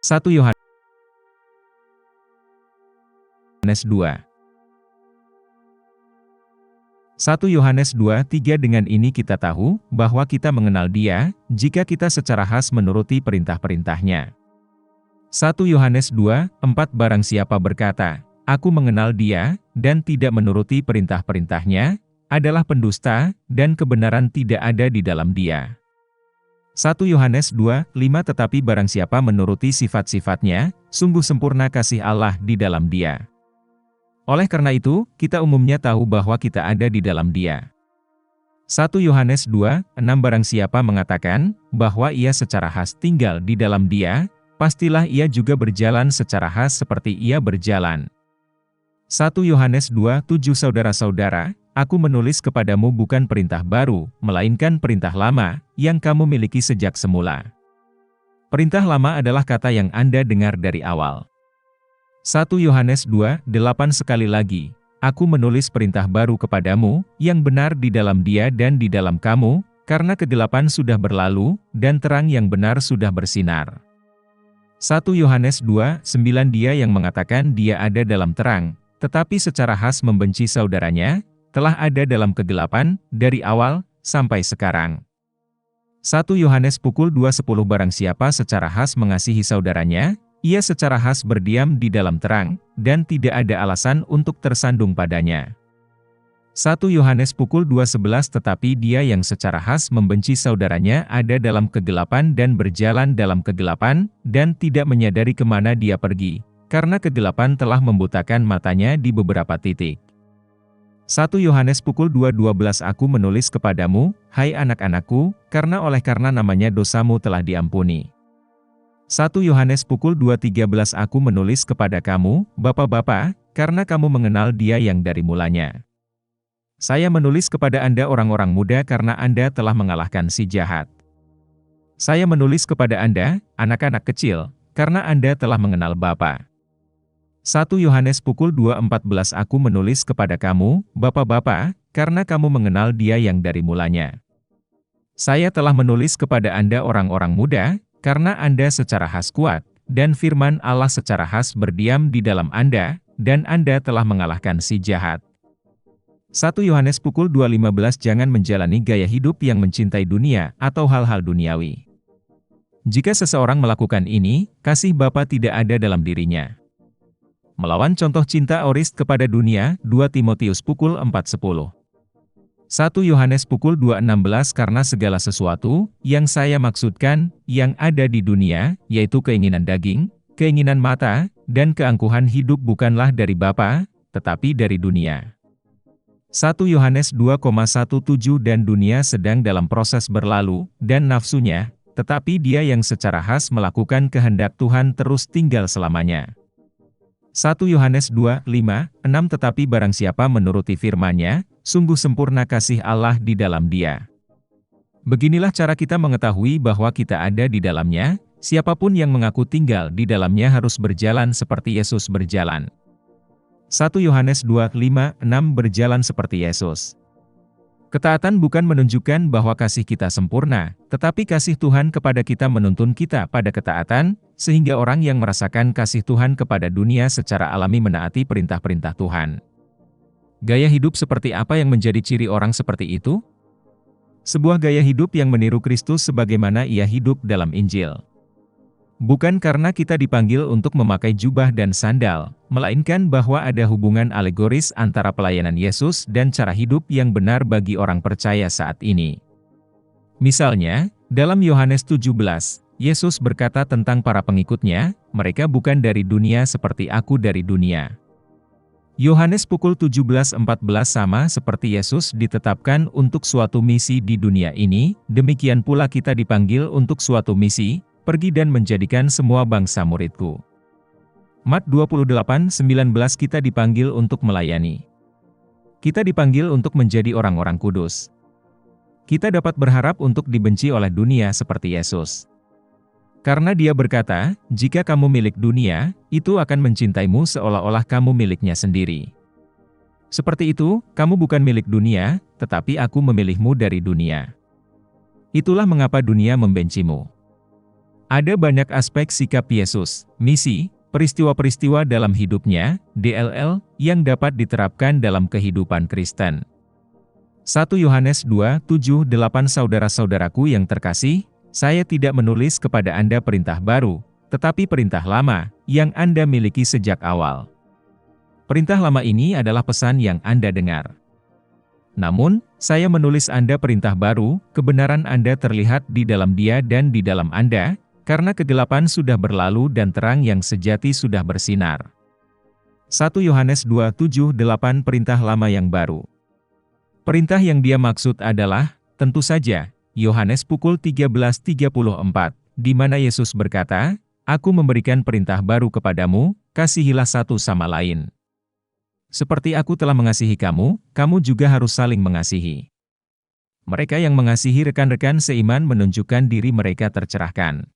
1 Yohanes 2. 1 Yohanes 2:3 Dengan ini kita tahu, bahwa kita mengenal Dia, jika kita secara khas menuruti perintah-perintahnya. 1 Yohanes 2:4 Barang siapa berkata, Aku mengenal Dia, dan tidak menuruti perintah-perintahnya, adalah pendusta, dan kebenaran tidak ada di dalam dia. 1 Yohanes 2:5 Tetapi barang siapa menuruti sifat-sifatnya, sungguh sempurna kasih Allah di dalam dia. Oleh karena itu, kita umumnya tahu bahwa kita ada di dalam Dia. 1 Yohanes 2:6 Barang siapa mengatakan, bahwa ia secara khas tinggal di dalam Dia, pastilah ia juga berjalan secara khas seperti ia berjalan. 1 Yohanes 2:7 Saudara-saudara, aku menulis kepadamu bukan perintah baru, melainkan perintah lama, yang kamu miliki sejak semula. Perintah lama adalah kata yang Anda dengar dari awal. 1 Yohanes 2:8 Sekali lagi, aku menulis perintah baru kepadamu, yang benar di dalam Dia dan di dalam kamu, karena kegelapan sudah berlalu, dan terang yang benar sudah bersinar. 1 Yohanes 2:9 Dia yang mengatakan dia ada dalam terang, tetapi secara khas membenci saudaranya, telah ada dalam kegelapan, dari awal, sampai sekarang. 1 Yohanes 2:10 Barang siapa secara khas mengasihi saudaranya, ia secara khas berdiam di dalam terang, dan tidak ada alasan untuk tersandung padanya. 1 Yohanes 2:11 Tetapi dia yang secara khas membenci saudaranya ada dalam kegelapan dan berjalan dalam kegelapan, dan tidak menyadari kemana dia pergi, karena kegelapan telah membutakan matanya di beberapa titik. 1 Yohanes 2:12 Aku menulis kepadamu, hai anak-anakku, karena namanya dosamu telah diampuni. 1 Yohanes 2:13 Aku menulis kepada kamu, Bapak-bapak, karena kamu mengenal Dia yang dari mulanya. Saya menulis kepada Anda orang-orang muda karena Anda telah mengalahkan si jahat. Saya menulis kepada Anda, anak-anak kecil, karena Anda telah mengenal Bapa. 1 Yohanes 2:14 Aku menulis kepada kamu, Bapak-bapak, karena kamu mengenal Dia yang dari mulanya. Saya telah menulis kepada Anda orang-orang muda, karena Anda secara khas kuat, dan firman Allah secara khas berdiam di dalam Anda, dan Anda telah mengalahkan si jahat. 1 Yohanes 2:15 Jangan menjalani gaya hidup yang mencintai dunia, atau hal-hal duniawi. Jika seseorang melakukan ini, kasih Bapa tidak ada dalam dirinya. Melawan contoh cinta orist kepada dunia, 2 Timotius 4:10. 1 Yohanes 2:16 Karena segala sesuatu, yang saya maksudkan, yang ada di dunia, yaitu keinginan daging, keinginan mata, dan keangkuhan hidup bukanlah dari Bapa, tetapi dari dunia. 1 Yohanes 2:17 Dan dunia sedang dalam proses berlalu, dan nafsunya, tetapi dia yang secara khas melakukan kehendak Tuhan terus tinggal selamanya. 1 Yohanes 2:5-6 Tetapi barang siapa menuruti firman-Nya, sungguh sempurna kasih Allah di dalam dia. Beginilah cara kita mengetahui bahwa kita ada di dalamnya, siapapun yang mengaku tinggal di dalamnya harus berjalan seperti Yesus berjalan. 1 Yohanes 2:5-6 Berjalan seperti Yesus. Ketaatan bukan menunjukkan bahwa kasih kita sempurna, tetapi kasih Tuhan kepada kita menuntun kita pada ketaatan, sehingga orang yang merasakan kasih Tuhan kepada dunia secara alami menaati perintah-perintah Tuhan. Gaya hidup seperti apa yang menjadi ciri orang seperti itu? Sebuah gaya hidup yang meniru Kristus sebagaimana Ia hidup dalam Injil. Bukan karena kita dipanggil untuk memakai jubah dan sandal, melainkan bahwa ada hubungan alegoris antara pelayanan Yesus dan cara hidup yang benar bagi orang percaya saat ini. Misalnya, dalam Yohanes 17, Yesus berkata tentang para pengikutnya, mereka bukan dari dunia seperti aku dari dunia. Yohanes 17:14 Sama seperti Yesus ditetapkan untuk suatu misi di dunia ini, demikian pula kita dipanggil untuk suatu misi, pergi dan menjadikan semua bangsa muridku. Mat 28:19 Kita dipanggil untuk melayani. Kita dipanggil untuk menjadi orang-orang kudus. Kita dapat berharap untuk dibenci oleh dunia seperti Yesus. Karena Dia berkata, jika kamu milik dunia, itu akan mencintaimu seolah-olah kamu miliknya sendiri. Seperti itu, kamu bukan milik dunia, tetapi aku memilihmu dari dunia. Itulah mengapa dunia membencimu. Ada banyak aspek sikap Yesus, misi, peristiwa-peristiwa dalam hidupnya, DLL, yang dapat diterapkan dalam kehidupan Kristen. 1 Yohanes 2:7-8 Saudara-saudaraku yang terkasih, saya tidak menulis kepada Anda perintah baru, tetapi perintah lama, yang Anda miliki sejak awal. Perintah lama ini adalah pesan yang Anda dengar. Namun, saya menulis Anda perintah baru, kebenaran Anda terlihat di dalam Dia dan di dalam Anda, karena kegelapan sudah berlalu dan terang yang sejati sudah bersinar. 1 Yohanes 2:7-8 Perintah lama yang baru. Perintah yang dia maksud adalah, tentu saja, Yohanes pukul 13:34, di mana Yesus berkata, "Aku memberikan perintah baru kepadamu, kasihilah satu sama lain. Seperti aku telah mengasihi kamu, kamu juga harus saling mengasihi." Mereka yang mengasihi rekan-rekan seiman menunjukkan diri mereka tercerahkan.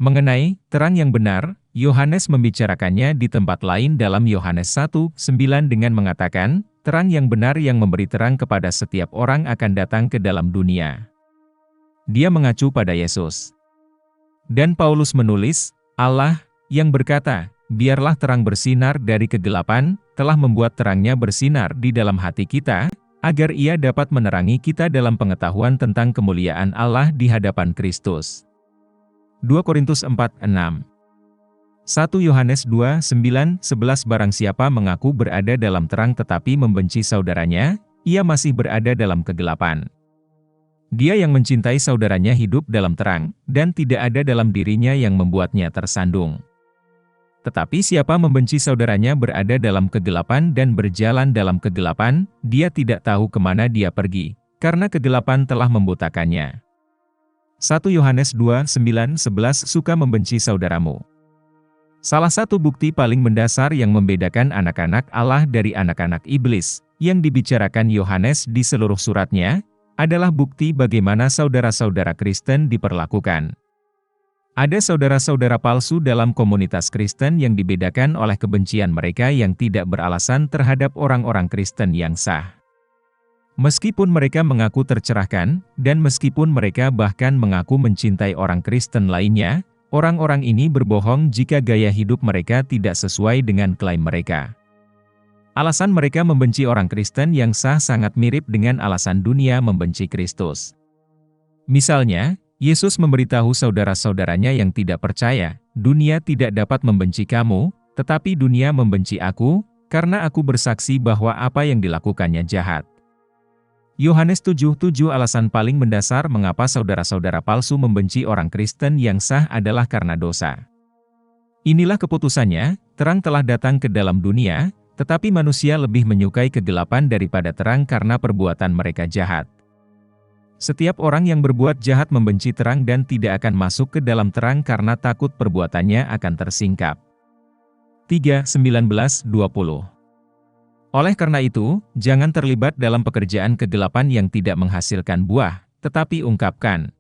Mengenai terang yang benar, Yohanes membicarakannya di tempat lain dalam Yohanes 1:9 dengan mengatakan, terang yang benar yang memberi terang kepada setiap orang akan datang ke dalam dunia. Dia mengacu pada Yesus. Dan Paulus menulis, Allah, yang berkata, biarlah terang bersinar dari kegelapan, telah membuat terangnya bersinar di dalam hati kita, agar ia dapat menerangi kita dalam pengetahuan tentang kemuliaan Allah di hadapan Kristus. 2 Korintus 4:6. 1 Yohanes 2:9-11 Barang siapa mengaku berada dalam terang tetapi membenci saudaranya, ia masih berada dalam kegelapan. Dia yang mencintai saudaranya hidup dalam terang, dan tidak ada dalam dirinya yang membuatnya tersandung. Tetapi siapa membenci saudaranya berada dalam kegelapan dan berjalan dalam kegelapan, dia tidak tahu kemana dia pergi, karena kegelapan telah membutakannya. 1 Yohanes 2:9-11 Suka membenci saudaramu. Salah satu bukti paling mendasar yang membedakan anak-anak Allah dari anak-anak iblis, yang dibicarakan Yohanes di seluruh suratnya, adalah bukti bagaimana saudara-saudara Kristen diperlakukan. Ada saudara-saudara palsu dalam komunitas Kristen yang dibedakan oleh kebencian mereka yang tidak beralasan terhadap orang-orang Kristen yang sah. Meskipun mereka mengaku tercerahkan, dan meskipun mereka bahkan mengaku mencintai orang Kristen lainnya, orang-orang ini berbohong jika gaya hidup mereka tidak sesuai dengan klaim mereka. Alasan mereka membenci orang Kristen yang sah sangat mirip dengan alasan dunia membenci Kristus. Misalnya, Yesus memberitahu saudara-saudaranya yang tidak percaya, dunia tidak dapat membenci kamu, tetapi dunia membenci aku, karena aku bersaksi bahwa apa yang dilakukannya jahat. Yohanes 7:7 Alasan paling mendasar mengapa saudara-saudara palsu membenci orang Kristen yang sah adalah karena dosa. Inilah keputusannya, terang telah datang ke dalam dunia, tetapi manusia lebih menyukai kegelapan daripada terang karena perbuatan mereka jahat. Setiap orang yang berbuat jahat membenci terang dan tidak akan masuk ke dalam terang karena takut perbuatannya akan tersingkap. 3:19-20 Oleh karena itu, jangan terlibat dalam pekerjaan kegelapan yang tidak menghasilkan buah, tetapi ungkapkan.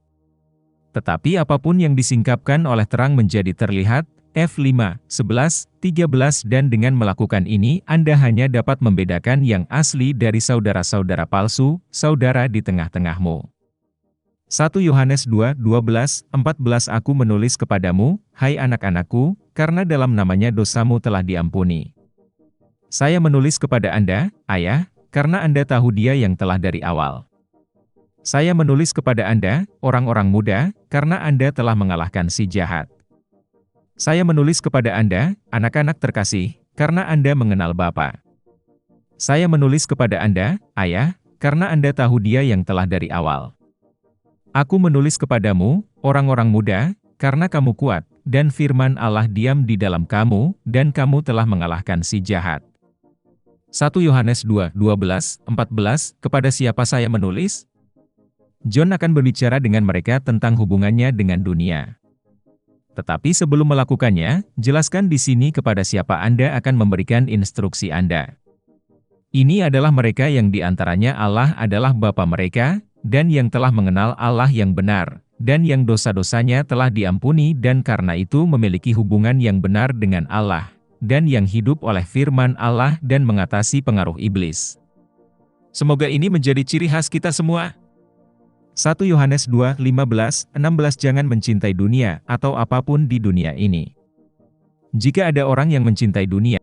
Tetapi apapun yang disingkapkan oleh terang menjadi terlihat, F5:11-13 dan dengan melakukan ini Anda hanya dapat membedakan yang asli dari saudara-saudara palsu, saudara di tengah-tengahmu. 1 Yohanes 2:12-14 Aku menulis kepadamu, hai anak-anakku, karena dalam namanya dosamu telah diampuni. Saya menulis kepada Anda, Ayah, karena Anda tahu Dia yang telah dari awal. Saya menulis kepada Anda, orang-orang muda, karena Anda telah mengalahkan si jahat. Saya menulis kepada Anda, anak-anak terkasih, karena Anda mengenal Bapa. Saya menulis kepada Anda, Ayah, karena Anda tahu Dia yang telah dari awal. Aku menulis kepadamu, orang-orang muda, karena kamu kuat, dan firman Allah diam di dalam kamu, dan kamu telah mengalahkan si jahat. 1 Yohanes 2:12-14 Kepada siapa saya menulis? John akan berbicara dengan mereka tentang hubungannya dengan dunia. Tetapi sebelum melakukannya, jelaskan di sini kepada siapa Anda akan memberikan instruksi Anda. Ini adalah mereka yang diantaranya Allah adalah Bapa mereka, dan yang telah mengenal Allah yang benar, dan yang dosa-dosanya telah diampuni dan karena itu memiliki hubungan yang benar dengan Allah, dan yang hidup oleh firman Allah dan mengatasi pengaruh iblis. Semoga ini menjadi ciri khas kita semua. 1 Yohanes 2, 15, 16 Jangan mencintai dunia atau apapun di dunia ini. Jika ada orang yang mencintai dunia,